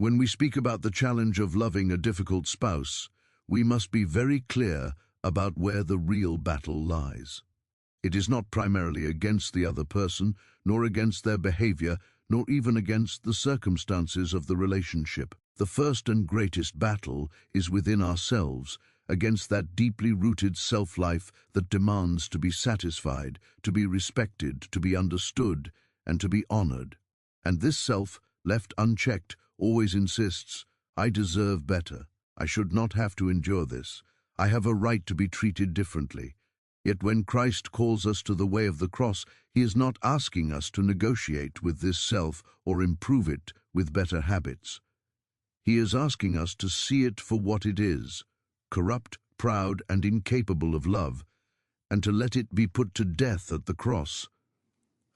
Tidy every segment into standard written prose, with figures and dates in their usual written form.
When we speak about the challenge of loving a difficult spouse, we must be very clear about where the real battle lies. It is not primarily against the other person, nor against their behavior, nor even against the circumstances of the relationship. The first and greatest battle is within ourselves, against that deeply rooted self-life that demands to be satisfied, to be respected, to be understood, and to be honored. And this self, left unchecked, always insists, I deserve better. I should not have to endure this. I have a right to be treated differently. Yet when Christ calls us to the way of the cross, he is not asking us to negotiate with this self or improve it with better habits. He is asking us to see it for what it is, corrupt, proud, and incapable of love, and to let it be put to death at the cross.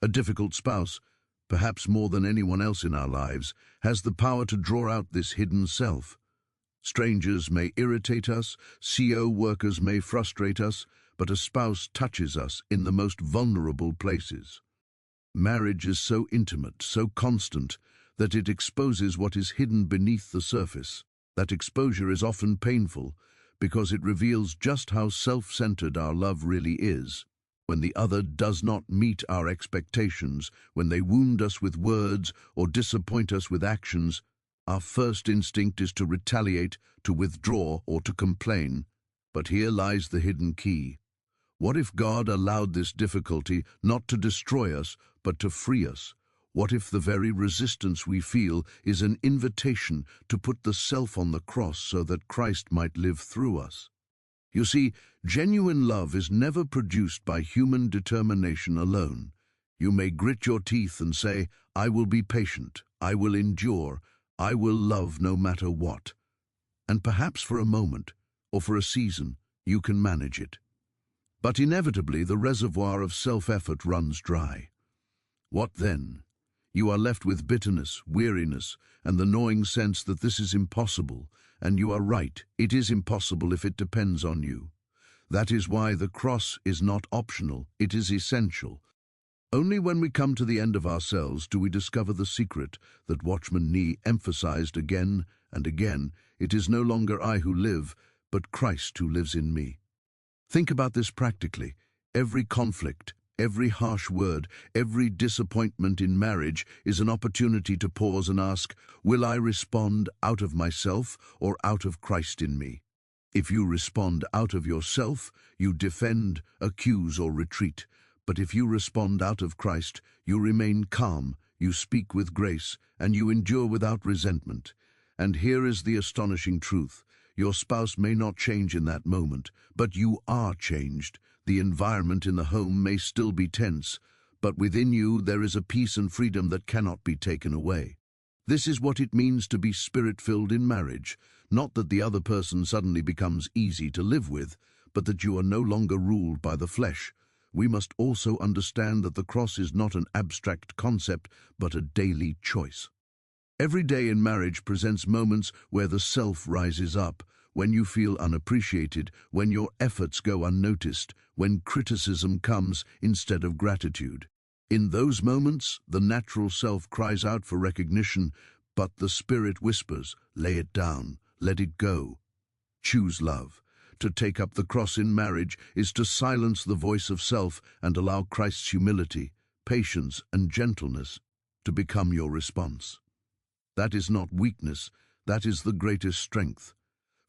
A difficult spouse, perhaps more than anyone else in our lives, has the power to draw out this hidden self. Strangers may irritate us, CO workers may frustrate us, but a spouse touches us in the most vulnerable places. Marriage is so intimate, so constant, that it exposes what is hidden beneath the surface. That exposure is often painful, because it reveals just how self-centered our love really is. When the other does not meet our expectations, when they wound us with words or disappoint us with actions, our first instinct is to retaliate, to withdraw, or to complain. But here lies the hidden key. What if God allowed this difficulty not to destroy us, but to free us? What if the very resistance we feel is an invitation to put the self on the cross so that Christ might live through us? You see, genuine love is never produced by human determination alone. You may grit your teeth and say, I will be patient, I will endure, I will love no matter what. And perhaps for a moment, or for a season, you can manage it. But inevitably the reservoir of self-effort runs dry. What then? You are left with bitterness, weariness, and the gnawing sense that this is impossible, and you are right, it is impossible if it depends on you. That is why the cross is not optional, it is essential. Only when we come to the end of ourselves do we discover the secret that Watchman Nee emphasized again and again. It is no longer I who live, but Christ who lives in me. Think about this practically. Every conflict, every harsh word, every disappointment in marriage is an opportunity to pause and ask, will I respond out of myself or out of Christ in me? If you respond out of yourself, you defend, accuse, or retreat. But if you respond out of Christ, you remain calm, you speak with grace, and you endure without resentment. And here is the astonishing truth. Your spouse may not change in that moment, but you are changed. The environment in the home may still be tense, but within you there is a peace and freedom that cannot be taken away. This is what it means to be spirit-filled in marriage, not that the other person suddenly becomes easy to live with, but that you are no longer ruled by the flesh. We must also understand that the cross is not an abstract concept, but a daily choice. Every day in marriage presents moments where the self rises up, when you feel unappreciated, when your efforts go unnoticed, when criticism comes instead of gratitude. In those moments, the natural self cries out for recognition, but the spirit whispers, lay it down, let it go. Choose love. To take up the cross in marriage is to silence the voice of self and allow Christ's humility, patience, and gentleness to become your response. That is not weakness, that is the greatest strength.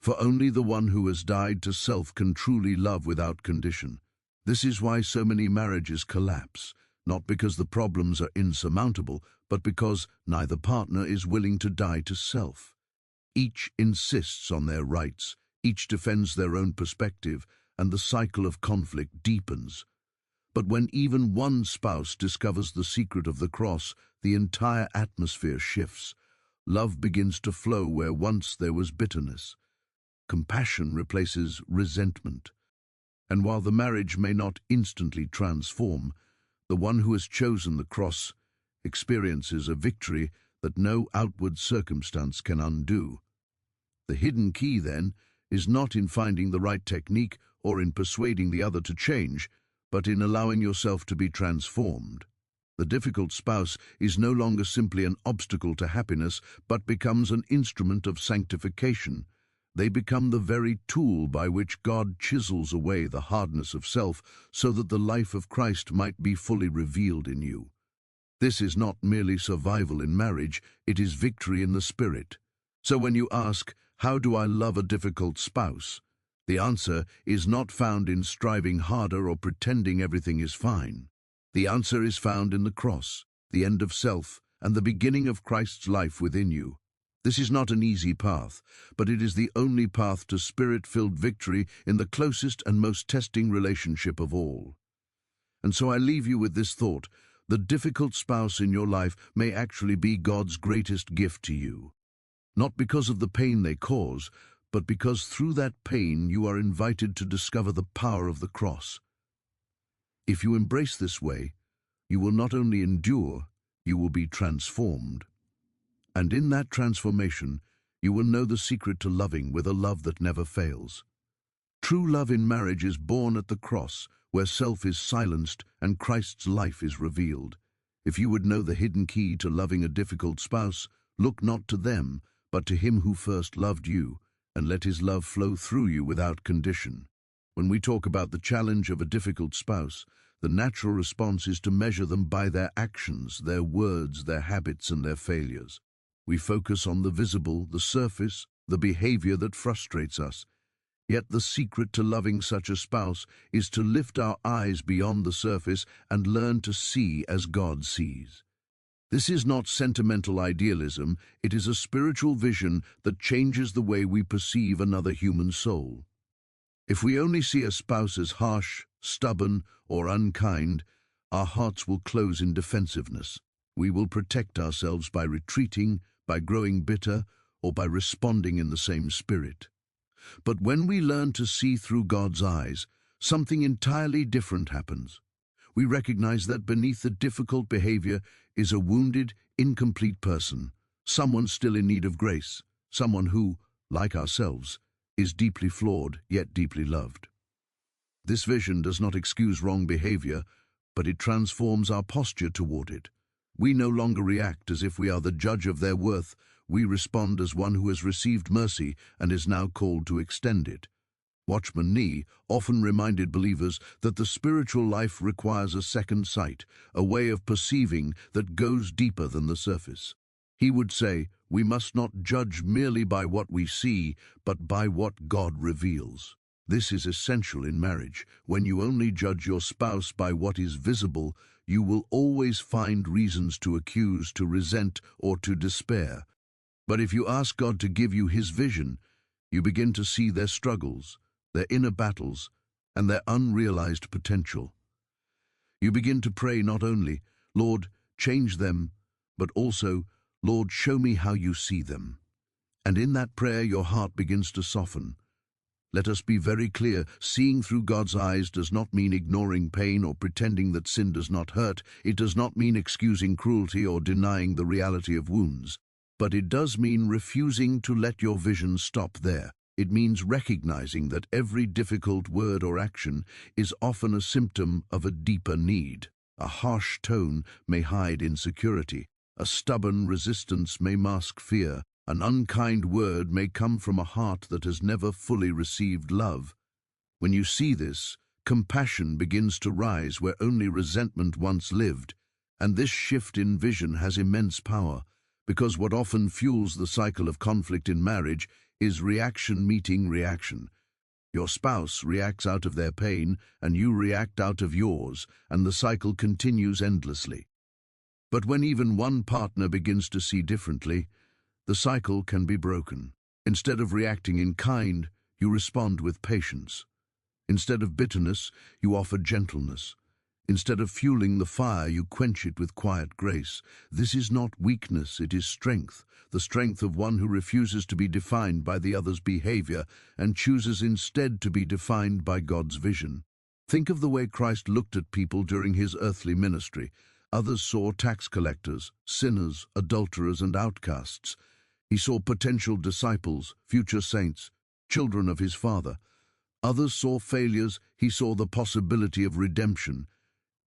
For only the one who has died to self can truly love without condition. This is why so many marriages collapse, not because the problems are insurmountable, but because neither partner is willing to die to self. Each insists on their rights, each defends their own perspective, and the cycle of conflict deepens. But when even one spouse discovers the secret of the cross, the entire atmosphere shifts. Love begins to flow where once there was bitterness. Compassion replaces resentment. And while the marriage may not instantly transform, the one who has chosen the cross experiences a victory that no outward circumstance can undo. The hidden key, then, is not in finding the right technique or in persuading the other to change, but in allowing yourself to be transformed. The difficult spouse is no longer simply an obstacle to happiness, but becomes an instrument of sanctification. They become the very tool by which God chisels away the hardness of self so that the life of Christ might be fully revealed in you. This is not merely survival in marriage, it is victory in the spirit. So when you ask, how do I love a difficult spouse? The answer is not found in striving harder or pretending everything is fine. The answer is found in the cross, the end of self, and the beginning of Christ's life within you. This is not an easy path, but it is the only path to spirit-filled victory in the closest and most testing relationship of all. And so I leave you with this thought: the difficult spouse in your life may actually be God's greatest gift to you. Not because of the pain they cause, but because through that pain you are invited to discover the power of the cross. If you embrace this way, you will not only endure, you will be transformed. And in that transformation, you will know the secret to loving with a love that never fails. True love in marriage is born at the cross, where self is silenced and Christ's life is revealed. If you would know the hidden key to loving a difficult spouse, look not to them, but to him who first loved you, and let his love flow through you without condition. When we talk about the challenge of a difficult spouse, the natural response is to measure them by their actions, their words, their habits, and their failures. We focus on the visible, the surface, the behavior that frustrates us. Yet the secret to loving such a spouse is to lift our eyes beyond the surface and learn to see as God sees. This is not sentimental idealism, it is a spiritual vision that changes the way we perceive another human soul. If we only see a spouse as harsh, stubborn, or unkind, our hearts will close in defensiveness. We will protect ourselves by retreating, by growing bitter, or by responding in the same spirit. But when we learn to see through God's eyes, something entirely different happens. We recognize that beneath the difficult behavior is a wounded, incomplete person, someone still in need of grace, someone who, like ourselves, is deeply flawed yet deeply loved. This vision does not excuse wrong behavior, but it transforms our posture toward it. We no longer react as if we are the judge of their worth, we respond as one who has received mercy and is now called to extend it. Watchman Nee often reminded believers that the spiritual life requires a second sight, a way of perceiving that goes deeper than the surface. He would say, we must not judge merely by what we see, but by what God reveals. This is essential in marriage. When you only judge your spouse by what is visible, you will always find reasons to accuse, to resent, or to despair. But if you ask God to give you His vision, you begin to see their struggles, their inner battles, and their unrealized potential. You begin to pray not only, Lord, change them, but also, Lord, show me how you see them. And in that prayer, your heart begins to soften. Let us be very clear, seeing through God's eyes does not mean ignoring pain or pretending that sin does not hurt. It does not mean excusing cruelty or denying the reality of wounds. But it does mean refusing to let your vision stop there. It means recognizing that every difficult word or action is often a symptom of a deeper need. A harsh tone may hide insecurity. A stubborn resistance may mask fear. An unkind word may come from a heart that has never fully received love. When you see this, compassion begins to rise where only resentment once lived. And this shift in vision has immense power, because what often fuels the cycle of conflict in marriage is reaction meeting reaction. Your spouse reacts out of their pain, and you react out of yours, and the cycle continues endlessly. But when even one partner begins to see differently, the cycle can be broken. Instead of reacting in kind, you respond with patience. Instead of bitterness, you offer gentleness. Instead of fueling the fire, you quench it with quiet grace. This is not weakness, it is strength, the strength of one who refuses to be defined by the other's behavior and chooses instead to be defined by God's vision. Think of the way Christ looked at people during his earthly ministry. Others saw tax collectors, sinners, adulterers, and outcasts. He saw potential disciples, future saints, children of his Father. Others saw failures, he saw the possibility of redemption.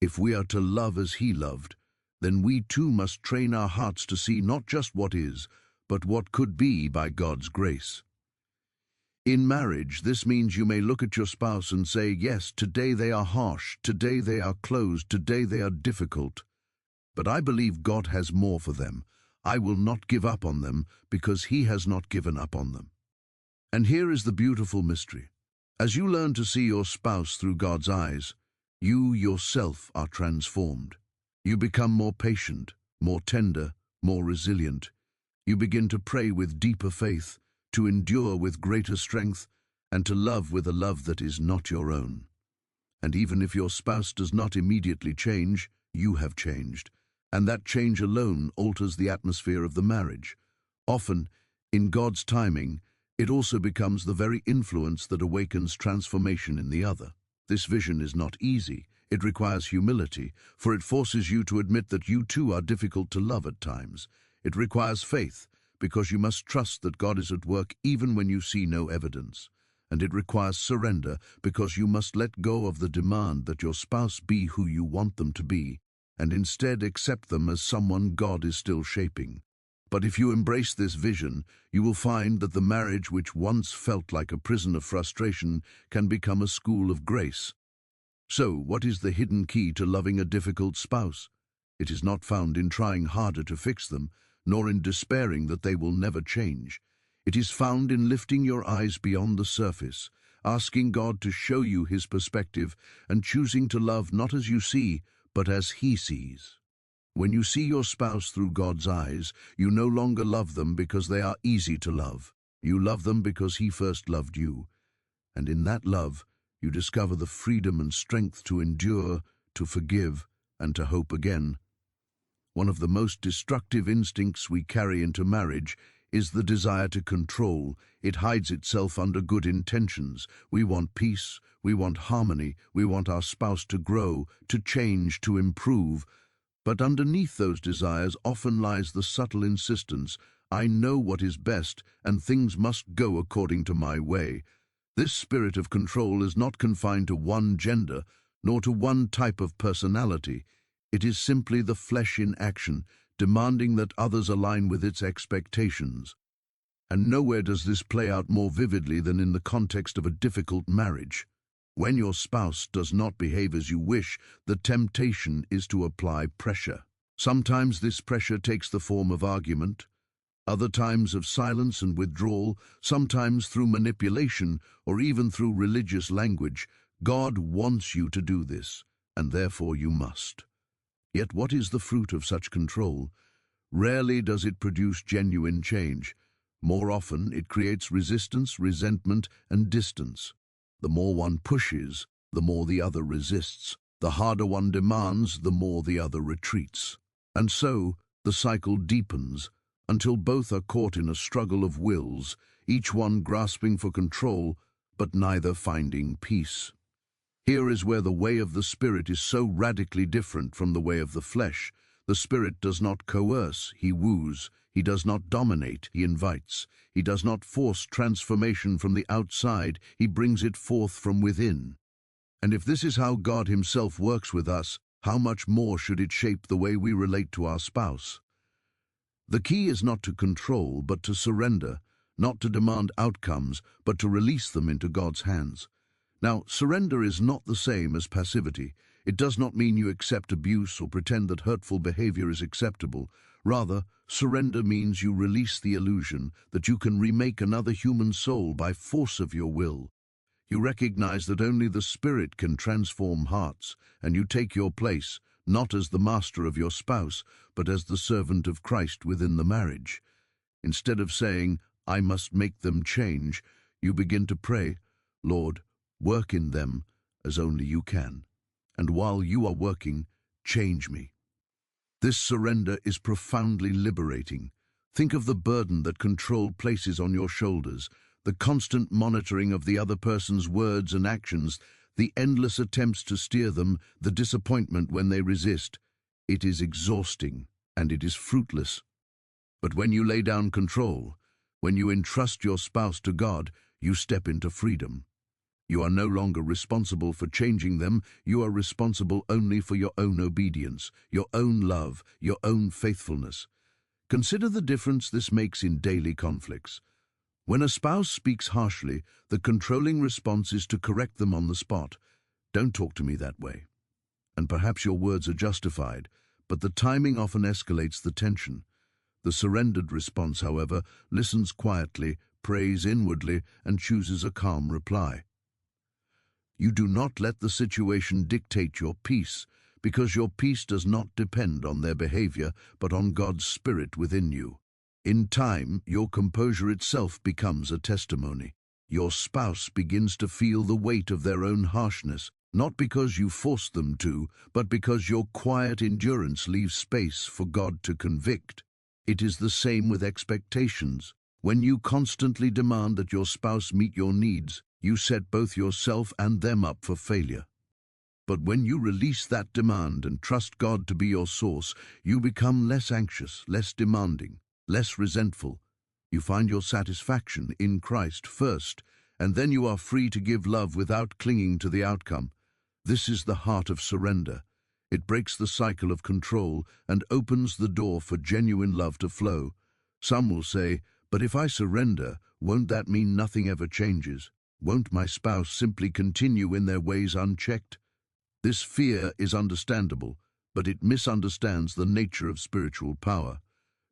If we are to love as he loved, then we too must train our hearts to see not just what is, but what could be by God's grace. In marriage, this means you may look at your spouse and say, yes, today they are harsh, today they are closed, today they are difficult. But I believe God has more for them. I will not give up on them because He has not given up on them. And here is the beautiful mystery. As you learn to see your spouse through God's eyes, you yourself are transformed. You become more patient, more tender, more resilient. You begin to pray with deeper faith, to endure with greater strength, and to love with a love that is not your own. And even if your spouse does not immediately change, you have changed, and that change alone alters the atmosphere of the marriage. Often, in God's timing, it also becomes the very influence that awakens transformation in the other. This vision is not easy. It requires humility, for it forces you to admit that you too are difficult to love at times. It requires faith, because you must trust that God is at work even when you see no evidence. And it requires surrender, because you must let go of the demand that your spouse be who you want them to be, and instead accept them as someone God is still shaping. But if you embrace this vision, you will find that the marriage which once felt like a prison of frustration can become a school of grace. So, what is the hidden key to loving a difficult spouse? It is not found in trying harder to fix them, nor in despairing that they will never change. It is found in lifting your eyes beyond the surface, asking God to show you His perspective, and choosing to love not as you see, but as He sees. When you see your spouse through God's eyes, you no longer love them because they are easy to love. You love them because He first loved you. And in that love, you discover the freedom and strength to endure, to forgive, and to hope again. One of the most destructive instincts we carry into marriage is the desire to control. It hides itself under good intentions. We want peace, we want harmony, we want our spouse to grow, to change, to improve. But underneath those desires often lies the subtle insistence, I know what is best, and things must go according to my way. This spirit of control is not confined to one gender, nor to one type of personality. It is simply the flesh in action, demanding that others align with its expectations. And nowhere does this play out more vividly than in the context of a difficult marriage. When your spouse does not behave as you wish, the temptation is to apply pressure. Sometimes this pressure takes the form of argument, other times of silence and withdrawal, sometimes through manipulation or even through religious language. God wants you to do this, and therefore you must. Yet what is the fruit of such control? Rarely does it produce genuine change. More often it creates resistance, resentment, and distance. The more one pushes, the more the other resists. The harder one demands, the more the other retreats. And so the cycle deepens, until both are caught in a struggle of wills, each one grasping for control, but neither finding peace. Here is where the way of the Spirit is so radically different from the way of the flesh. The Spirit does not coerce, He woos. He does not dominate, He invites. He does not force transformation from the outside, He brings it forth from within. And if this is how God Himself works with us, how much more should it shape the way we relate to our spouse? The key is not to control, but to surrender, not to demand outcomes, but to release them into God's hands. Now, surrender is not the same as passivity. It does not mean you accept abuse or pretend that hurtful behavior is acceptable. Rather, surrender means you release the illusion that you can remake another human soul by force of your will. You recognize that only the Spirit can transform hearts, and you take your place, not as the master of your spouse, but as the servant of Christ within the marriage. Instead of saying, I must make them change, you begin to pray, Lord, work in them as only you can. And while you are working, change me. This surrender is profoundly liberating. Think of the burden that control places on your shoulders, the constant monitoring of the other person's words and actions, the endless attempts to steer them, the disappointment when they resist. It is exhausting, and it is fruitless. But when you lay down control, when you entrust your spouse to God, you step into freedom. You are no longer responsible for changing them. You are responsible only for your own obedience, your own love, your own faithfulness. Consider the difference this makes in daily conflicts. When a spouse speaks harshly, the controlling response is to correct them on the spot. Don't talk to me that way. And perhaps your words are justified, but the timing often escalates the tension. The surrendered response, however, listens quietly, prays inwardly, and chooses a calm reply. You do not let the situation dictate your peace, because your peace does not depend on their behavior, but on God's Spirit within you. In time, your composure itself becomes a testimony. Your spouse begins to feel the weight of their own harshness, not because you forced them to, but because your quiet endurance leaves space for God to convict. It is the same with expectations. When you constantly demand that your spouse meet your needs, you set both yourself and them up for failure. But when you release that demand and trust God to be your source, you become less anxious, less demanding, less resentful. You find your satisfaction in Christ first, and then you are free to give love without clinging to the outcome. This is the heart of surrender. It breaks the cycle of control and opens the door for genuine love to flow. Some will say, but if I surrender, won't that mean nothing ever changes? Won't my spouse simply continue in their ways unchecked? This fear is understandable, but it misunderstands the nature of spiritual power.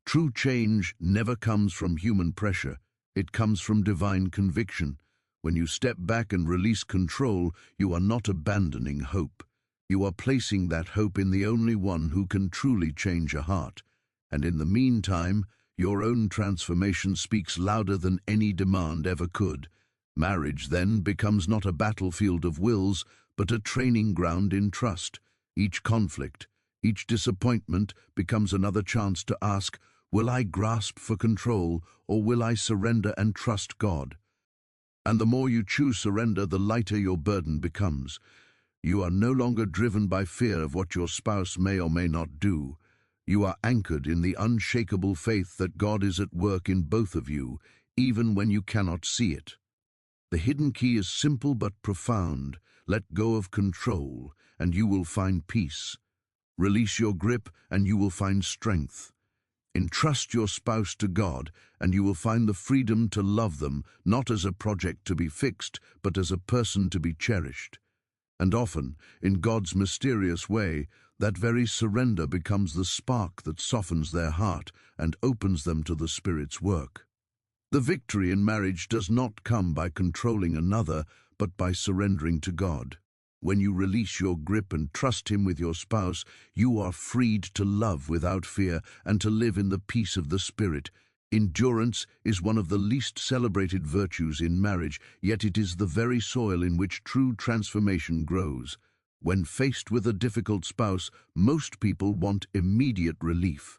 True change never comes from human pressure. It comes from divine conviction. When you step back and release control, you are not abandoning hope. You are placing that hope in the only one who can truly change a heart. And in the meantime, your own transformation speaks louder than any demand ever could. Marriage then becomes not a battlefield of wills, but a training ground in trust. Each conflict, each disappointment becomes another chance to ask, will I grasp for control, or will I surrender and trust God? And the more you choose surrender, the lighter your burden becomes. You are no longer driven by fear of what your spouse may or may not do. You are anchored in the unshakable faith that God is at work in both of you, even when you cannot see it. The hidden key is simple but profound. Let go of control, and you will find peace. Release your grip, and you will find strength. Entrust your spouse to God, and you will find the freedom to love them, not as a project to be fixed, but as a person to be cherished. And often, in God's mysterious way, that very surrender becomes the spark that softens their heart and opens them to the Spirit's work. The victory in marriage does not come by controlling another, but by surrendering to God. When you release your grip and trust Him with your spouse, you are freed to love without fear and to live in the peace of the Spirit. Endurance is one of the least celebrated virtues in marriage, yet it is the very soil in which true transformation grows. When faced with a difficult spouse, most people want immediate relief.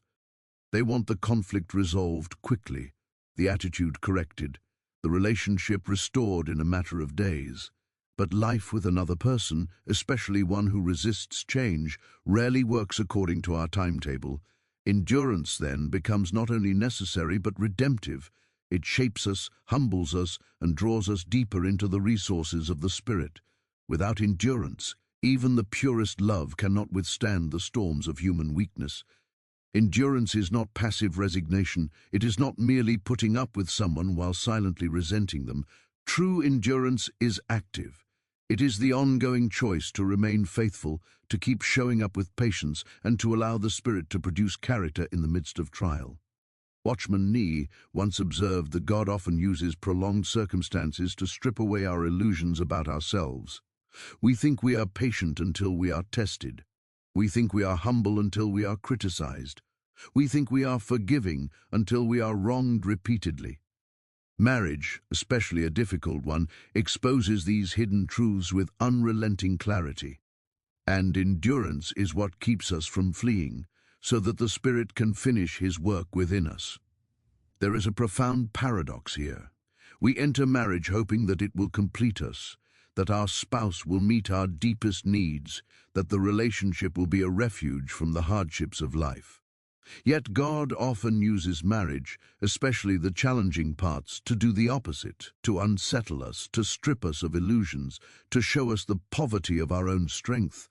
They want the conflict resolved quickly, the attitude corrected, the relationship restored in a matter of days. But life with another person, especially one who resists change, rarely works according to our timetable. Endurance, then, becomes not only necessary but redemptive. It shapes us, humbles us, and draws us deeper into the resources of the Spirit. Without endurance, even the purest love cannot withstand the storms of human weakness. Endurance is not passive resignation. It is not merely putting up with someone while silently resenting them. True endurance is active. It is the ongoing choice to remain faithful, to keep showing up with patience, and to allow the Spirit to produce character in the midst of trial. Watchman Nee once observed that God often uses prolonged circumstances to strip away our illusions about ourselves. We think we are patient until we are tested. We think we are humble until we are criticized. We think we are forgiving until we are wronged repeatedly. Marriage, especially a difficult one, exposes these hidden truths with unrelenting clarity. And endurance is what keeps us from fleeing, so that the Spirit can finish His work within us. There is a profound paradox here. We enter marriage hoping that it will complete us, that our spouse will meet our deepest needs, that the relationship will be a refuge from the hardships of life. Yet God often uses marriage, especially the challenging parts, to do the opposite, to unsettle us, to strip us of illusions, to show us the poverty of our own strength.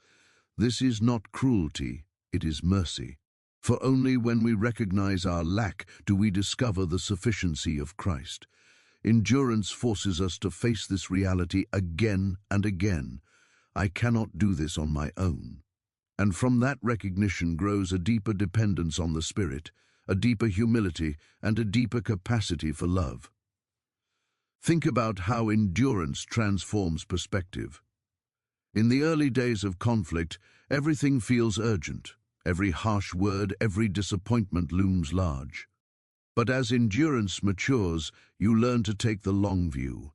This is not cruelty, it is mercy. For only when we recognize our lack do we discover the sufficiency of Christ. Endurance forces us to face this reality again and again. I cannot do this on my own. And from that recognition grows a deeper dependence on the Spirit, a deeper humility, and a deeper capacity for love. Think about how endurance transforms perspective. In the early days of conflict, everything feels urgent. Every harsh word, every disappointment looms large. But as endurance matures, you learn to take the long view.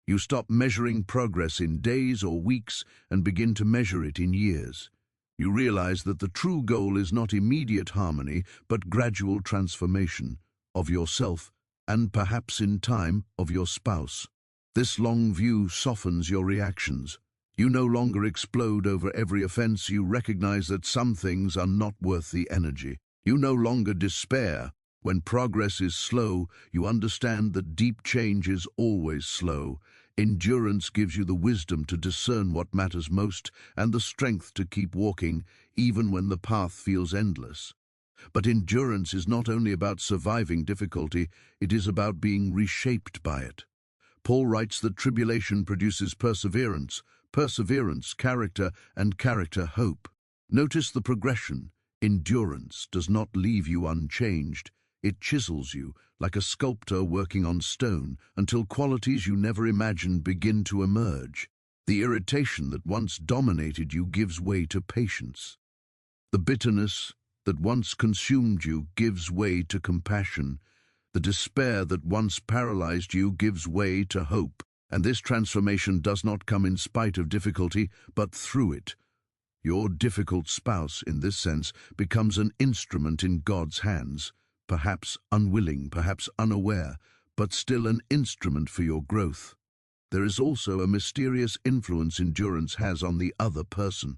You stop measuring progress in days or weeks and begin to measure it in years. You realize that the true goal is not immediate harmony, but gradual transformation of yourself and perhaps in time of your spouse. This long view softens your reactions. You no longer explode over every offense. You recognize that some things are not worth the energy. You no longer despair. When progress is slow, you understand that deep change is always slow. Endurance gives you the wisdom to discern what matters most and the strength to keep walking, even when the path feels endless. But endurance is not only about surviving difficulty, it is about being reshaped by it. Paul writes that tribulation produces perseverance, perseverance, character, and character, hope. Notice the progression. Endurance does not leave you unchanged. It chisels you, like a sculptor working on stone, until qualities you never imagined begin to emerge. The irritation that once dominated you gives way to patience. The bitterness that once consumed you gives way to compassion. The despair that once paralyzed you gives way to hope. And this transformation does not come in spite of difficulty, but through it. Your difficult spouse, in this sense, becomes an instrument in God's hands. Perhaps unwilling, perhaps unaware, but still an instrument for your growth. There is also a mysterious influence endurance has on the other person.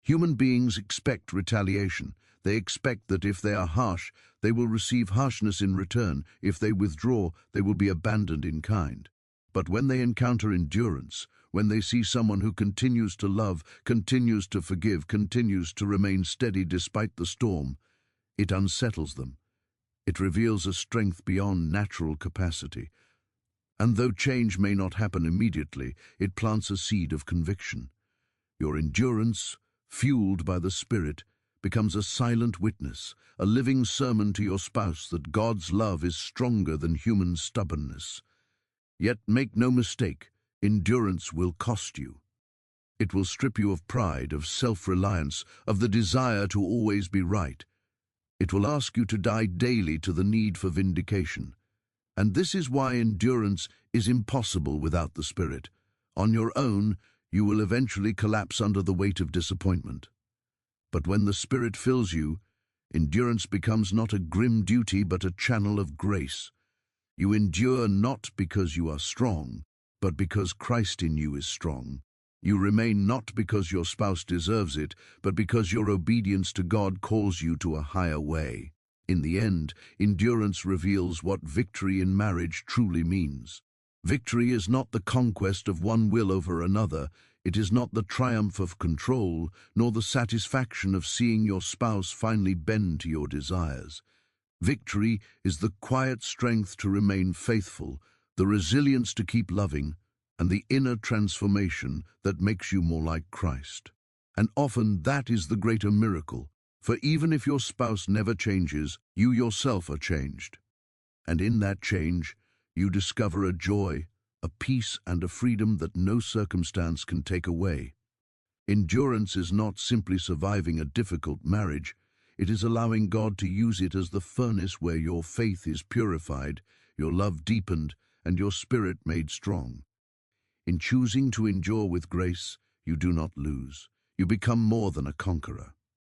Human beings expect retaliation. They expect that if they are harsh, they will receive harshness in return. If they withdraw, they will be abandoned in kind. But when they encounter endurance, when they see someone who continues to love, continues to forgive, continues to remain steady despite the storm, it unsettles them. It reveals a strength beyond natural capacity. And though change may not happen immediately, it plants a seed of conviction. Your endurance, fueled by the Spirit, becomes a silent witness, a living sermon to your spouse that God's love is stronger than human stubbornness. Yet make no mistake, endurance will cost you. It will strip you of pride, of self-reliance, of the desire to always be right. It will ask you to die daily to the need for vindication. And this is why endurance is impossible without the Spirit. On your own, you will eventually collapse under the weight of disappointment. But when the Spirit fills you, endurance becomes not a grim duty but a channel of grace. You endure not because you are strong, but because Christ in you is strong. You remain not because your spouse deserves it, but because your obedience to God calls you to a higher way. In the end, endurance reveals what victory in marriage truly means. Victory is not the conquest of one will over another. It is not the triumph of control, nor the satisfaction of seeing your spouse finally bend to your desires. Victory is the quiet strength to remain faithful, the resilience to keep loving, and the inner transformation that makes you more like Christ. And often that is the greater miracle, for even if your spouse never changes, you yourself are changed. And in that change, you discover a joy, a peace, and a freedom that no circumstance can take away. Endurance is not simply surviving a difficult marriage, it is allowing God to use it as the furnace where your faith is purified, your love deepened, and your spirit made strong. In choosing to endure with grace, you do not lose. You become more than a conqueror.